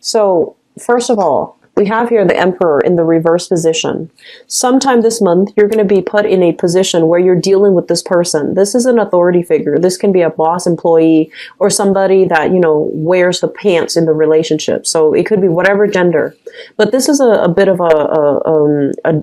So first of all, we have here the Emperor in the reverse position. Sometime this month, you're going to be put in a position where you're dealing with this person. This is an authority figure. This can be a boss, employee, or somebody that, wears the pants in the relationship. So it could be whatever gender. But this is a bit of a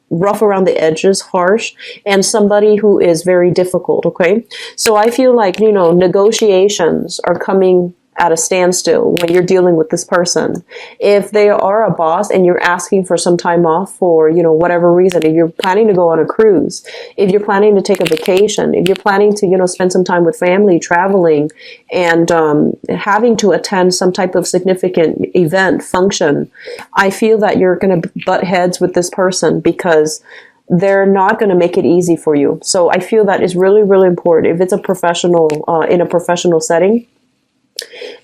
rough around the edges, harsh, and somebody who is very difficult, okay? So I feel like, negotiations are coming at a standstill when you're dealing with this person. If they are a boss and you're asking for some time off for, whatever reason, if you're planning to go on a cruise, if you're planning to take a vacation, if you're planning to, spend some time with family, traveling, and having to attend some type of significant event, function, I feel that you're going to butt heads with this person because they're not going to make it easy for you. So I feel that is really, really important. If it's a professional, in a professional setting,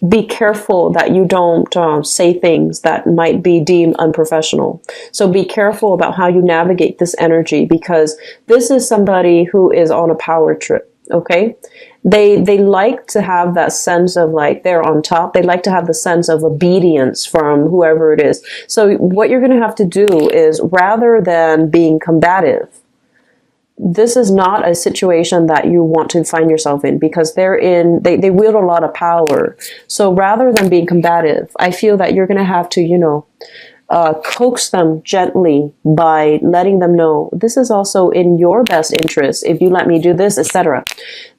be careful that you don't say things that might be deemed unprofessional. So be careful about how you navigate this energy, because this is somebody who is on a power trip, okay? They like to have that sense of like they're on top. They like to have the sense of obedience from whoever it is. So what you're going to have to do is, rather than being combative, this is not a situation that you want to find yourself in, because they wield a lot of power. So rather than being combative, I feel that you're going to have to, coax them gently by letting them know this is also in your best interest if you let me do this, etc.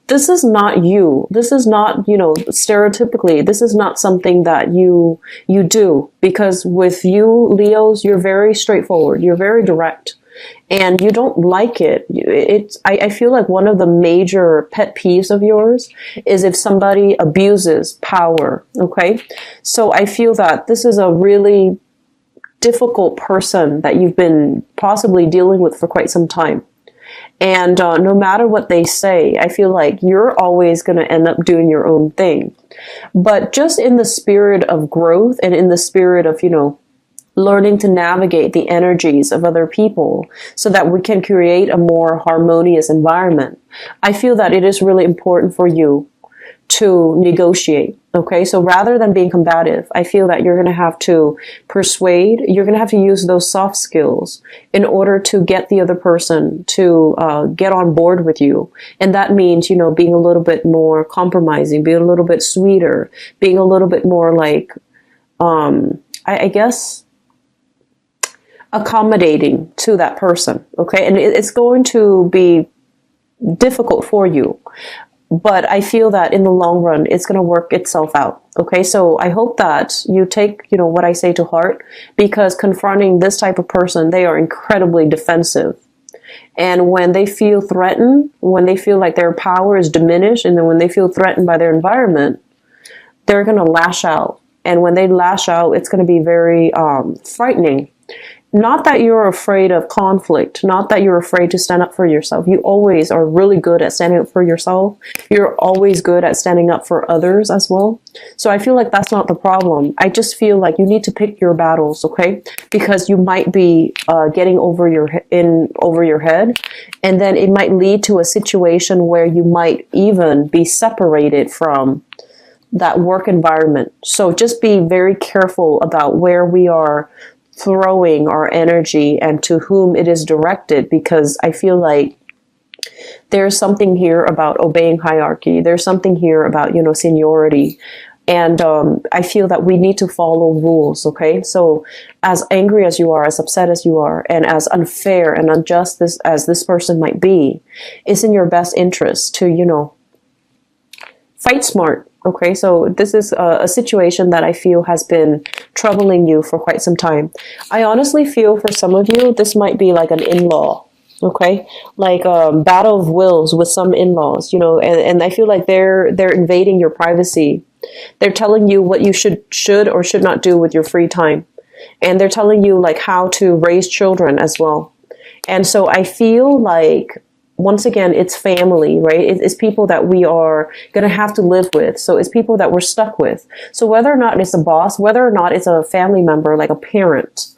This is not you. This is not, stereotypically, this is not something that you do, because with you, Leos, you're very straightforward. You're very direct. And you don't like it. I feel like one of the major pet peeves of yours is if somebody abuses power, okay? So I feel that this is a really difficult person that you've been possibly dealing with for quite some time. And no matter what they say, I feel like you're always going to end up doing your own thing. But just in the spirit of growth and in the spirit of, learning to navigate the energies of other people so that we can create a more harmonious environment, I feel that it is really important for you to negotiate. Okay, so rather than being combative, I feel that you're going to have to persuade. You're going to have to use those soft skills in order to get the other person to get on board with you. And that means, being a little bit more compromising, being a little bit sweeter, being a little bit more like, I guess, accommodating to that person, okay? And it's going to be difficult for you, but I feel that in the long run, it's going to work itself out, okay? So I hope that you take, what I say to heart, because confronting this type of person, they are incredibly defensive. And when they feel threatened, when they feel like their power is diminished, and then when they feel threatened by their environment, they're going to lash out. And when they lash out, it's going to be very frightening. Not that you're afraid of conflict, not that you're afraid to stand up for yourself. You always are really good at standing up for yourself. You're always good at standing up for others as well. So I feel like that's not the problem. I just feel like you need to pick your battles, okay? Because you might be getting over your head, and then it might lead to a situation where you might even be separated from that work environment. So just be very careful about where we are throwing our energy and to whom it is directed, because I feel like there's something here about obeying hierarchy. There's something here about, seniority. And I feel that we need to follow rules, okay? So as angry as you are, as upset as you are, and as unfair and unjust as this person might be, it's in your best interest to, fight smart. Okay, so this is a situation that I feel has been troubling you for quite some time. I honestly feel for some of you, this might be like an in-law, okay? Like a battle of wills with some in-laws, and I feel like they're invading your privacy. They're telling you what you should or should not do with your free time. And they're telling you like how to raise children as well. And so I feel like, once again, it's family, right? It's people that we are going to have to live with. So it's people that we're stuck with. So whether or not it's a boss, whether or not it's a family member, like a parent,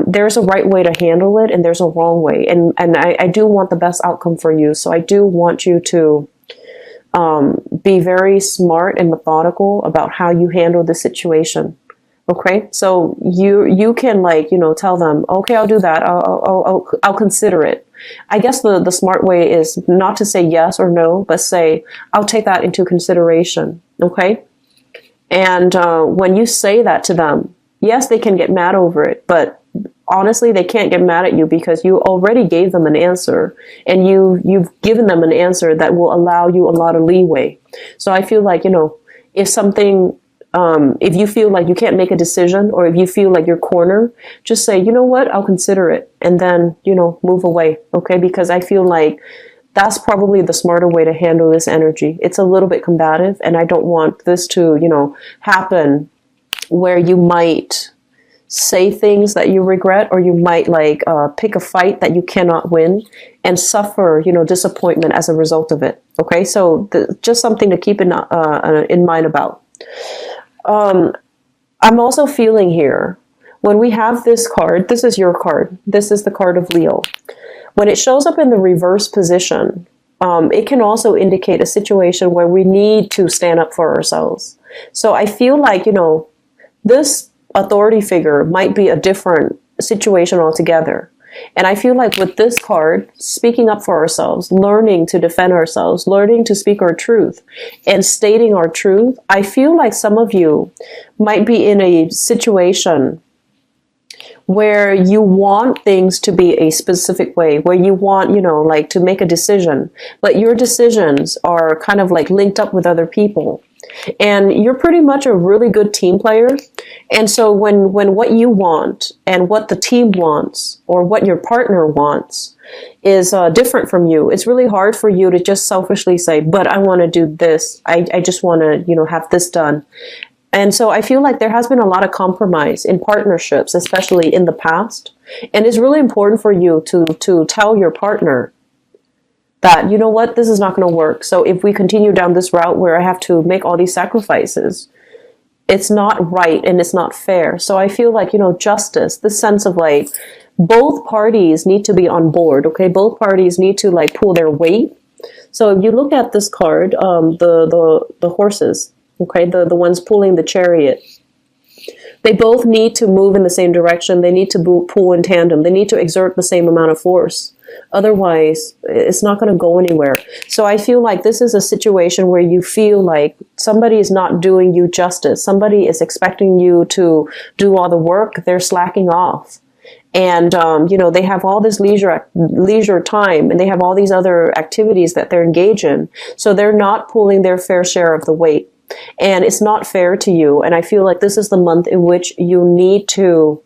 there's a right way to handle it and there's a wrong way. And I do want the best outcome for you. So I do want you to be very smart and methodical about how you handle the situation. Okay, so you can, like, tell them, okay, I'll do that. I'll consider it. I guess the smart way is not to say yes or no, but say, I'll take that into consideration. Okay, and when you say that to them, yes, they can get mad over it, but honestly, they can't get mad at you because you already gave them an answer, and you've given them an answer that will allow you a lot of leeway. So I feel like, if something, if you feel like you can't make a decision, or if you feel like you're cornered, just say, you know what, I'll consider it, and then, move away. Okay, because I feel like that's probably the smarter way to handle this energy. It's a little bit combative, and I don't want this to, happen where you might say things that you regret, or you might pick a fight that you cannot win and suffer, disappointment as a result of it. Okay, so just something to keep in mind about. I'm also feeling here, when we have this card, this is your card. This is the card of Leo. When it shows up in the reverse position, it can also indicate a situation where we need to stand up for ourselves. So I feel like, this authority figure might be a different situation altogether. And I feel like with this card, speaking up for ourselves, learning to defend ourselves, learning to speak our truth, and stating our truth, I feel like some of you might be in a situation where you want things to be a specific way, where you want, to make a decision, but your decisions are kind of linked up with other people. And you're pretty much a really good team player. And so when what you want and what the team wants, or what your partner wants, is different from you, it's really hard for you to just selfishly say, but I want to do this. I just want to, have this done. And so I feel like there has been a lot of compromise in partnerships, especially in the past. And it's really important for you to tell your partner that, you know what, this is not going to work. So if we continue down this route where I have to make all these sacrifices, it's not right and it's not fair. So I feel like, justice, this sense of both parties need to be on board. Okay, both parties need to pull their weight. So if you look at this card, the horses, okay, the ones pulling the chariot, they both need to move in the same direction. They need to pull in tandem. They need to exert the same amount of force. Otherwise, it's not going to go anywhere. So I feel like this is a situation where you feel like somebody is not doing you justice. Somebody is expecting you to do all the work. They're slacking off. And, they have all this leisure time, and they have all these other activities that they're engaged in. So they're not pulling their fair share of the weight. And it's not fair to you. And I feel like this is the month in which you need to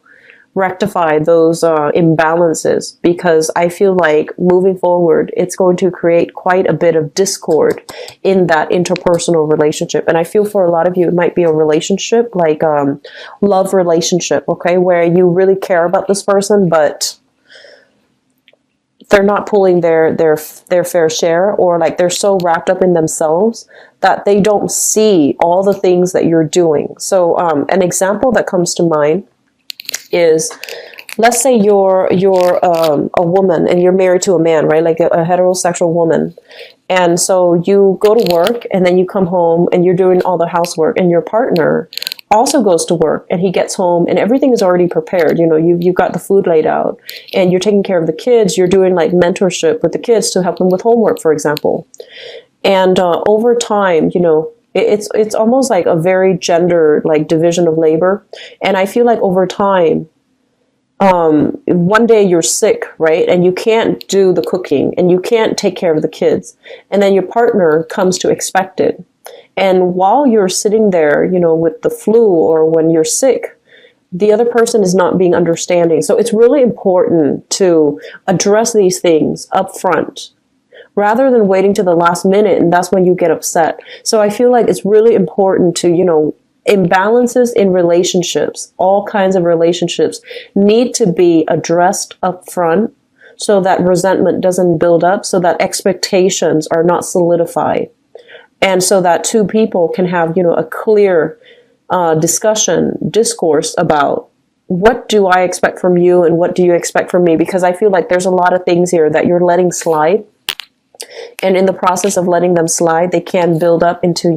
rectify those imbalances, because I feel like moving forward, it's going to create quite a bit of discord in that interpersonal relationship. And I feel for a lot of you, it might be a relationship, love relationship, okay, where you really care about this person, but they're not pulling their fair share, or they're so wrapped up in themselves that they don't see all the things that you're doing. So an example that comes to mind is, let's say you're a woman and you're married to a man, right? Like a heterosexual woman. And so you go to work, and then you come home and you're doing all the housework, and your partner also goes to work, and he gets home and everything is already prepared. You've got the food laid out, and you're taking care of the kids. You're doing mentorship with the kids to help them with homework, for example. And over time, it's almost like a very gendered division of labor. And I feel like over time, one day you're sick, right? And you can't do the cooking, and you can't take care of the kids. And then your partner comes to expect it. And while you're sitting there, with the flu, or when you're sick, the other person is not being understanding. So it's really important to address these things up front, rather than waiting to the last minute, and that's when you get upset. So I feel like it's really important to, imbalances in relationships, all kinds of relationships, need to be addressed up front, so that resentment doesn't build up, so that expectations are not solidified, and so that two people can have, a clear discourse about, what do I expect from you and what do you expect from me? Because I feel like there's a lot of things here that you're letting slide. And in the process of letting them slide, they can build up into,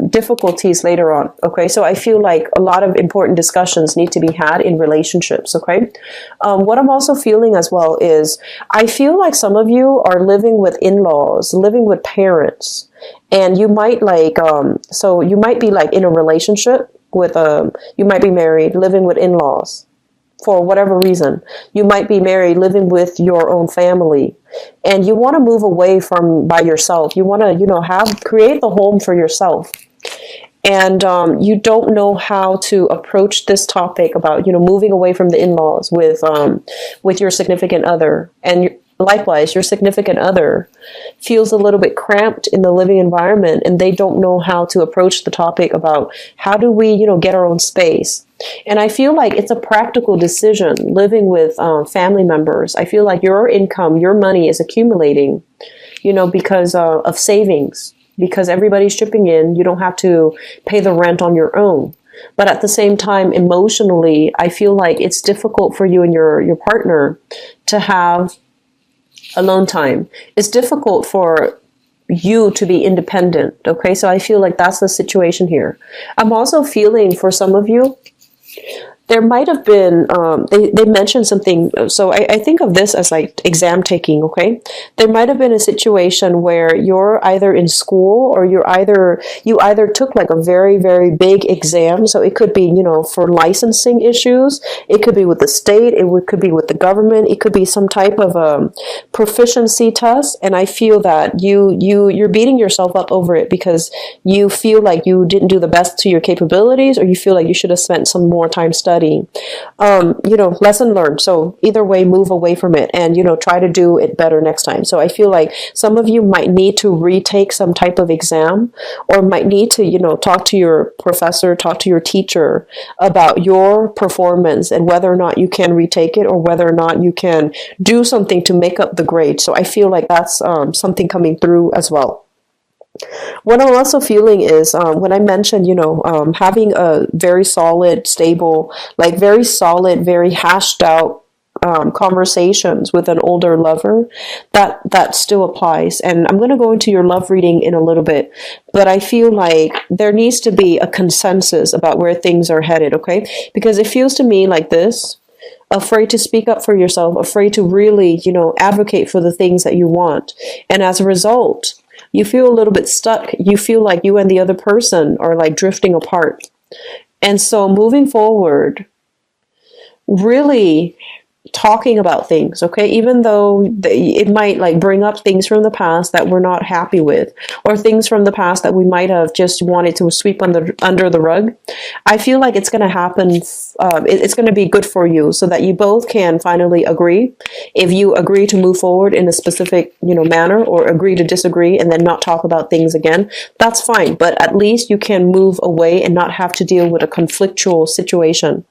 difficulties later on. Okay. So I feel like a lot of important discussions need to be had in relationships. Okay. What I'm also feeling as well is I feel like some of you are living with in-laws, living with parents, and you might so you might be like in a relationship with, you might be married, living with in-laws. For whatever reason, you might be married, living with your own family, and you want to move away from by yourself. You want to, create the home for yourself. And you don't know how to approach this topic about, moving away from the in-laws with your significant other. And likewise, your significant other feels a little bit cramped in the living environment, and they don't know how to approach the topic about how do we, get our own space. And I feel like it's a practical decision living with family members. I feel like your income, your money is accumulating, because of savings, because everybody's chipping in. You don't have to pay the rent on your own. But at the same time, emotionally, I feel like it's difficult for you and your partner to have alone time. It's difficult for you to be independent. Okay. So I feel like that's the situation here. I'm also feeling for some of you, there might have been, they mentioned something. So I think of this as like exam taking. Okay. There might have been a situation where you're either in school or you either took like a very, very big exam. So it could be, for licensing issues. It could be with the state. Could be with the government. It could be some type of proficiency test. And I feel that you're beating yourself up over it because you feel like you didn't do the best to your capabilities, or you feel like you should have spent some more time studying. Lesson learned. So either way, move away from it and, try to do it better next time. So I feel like some of you might need to retake some type of exam, or might need to, talk to your professor, talk to your teacher about your performance and whether or not you can retake it, or whether or not you can do something to make up the grade. So I feel like that's something coming through as well. What I'm also feeling is when I mentioned, having a very solid, stable, like very solid, very hashed out conversations with an older lover, that still applies. And I'm going to go into your love reading in a little bit, but I feel like there needs to be a consensus about where things are headed. Okay. Because it feels to me like this: afraid to speak up for yourself, afraid to really, advocate for the things that you want. And as a result, you feel a little bit stuck. You feel like you and the other person are like drifting apart. And so moving forward, really talking about things, okay? Even though it might like bring up things from the past that we're not happy with, or things from the past that we might have just wanted to sweep under the rug. I feel like it's going to happen. It's going to be good for you so that you both can finally agree. If you agree to move forward in a specific, manner, or agree to disagree and then not talk about things again, that's fine. But at least you can move away and not have to deal with a conflictual situation.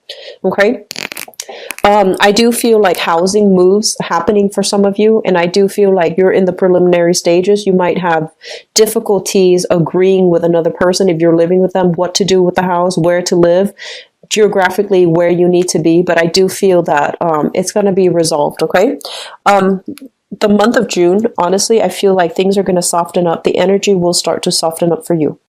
Okay. I do feel like housing moves happening for some of you, and I do feel like you're in the preliminary stages. You might have difficulties agreeing with another person if you're living with them, what to do with the house, where to live, geographically where you need to be. But I do feel that it's going to be resolved. Okay. The month of June, honestly, I feel like things are going to soften up. The energy will start to soften up for you.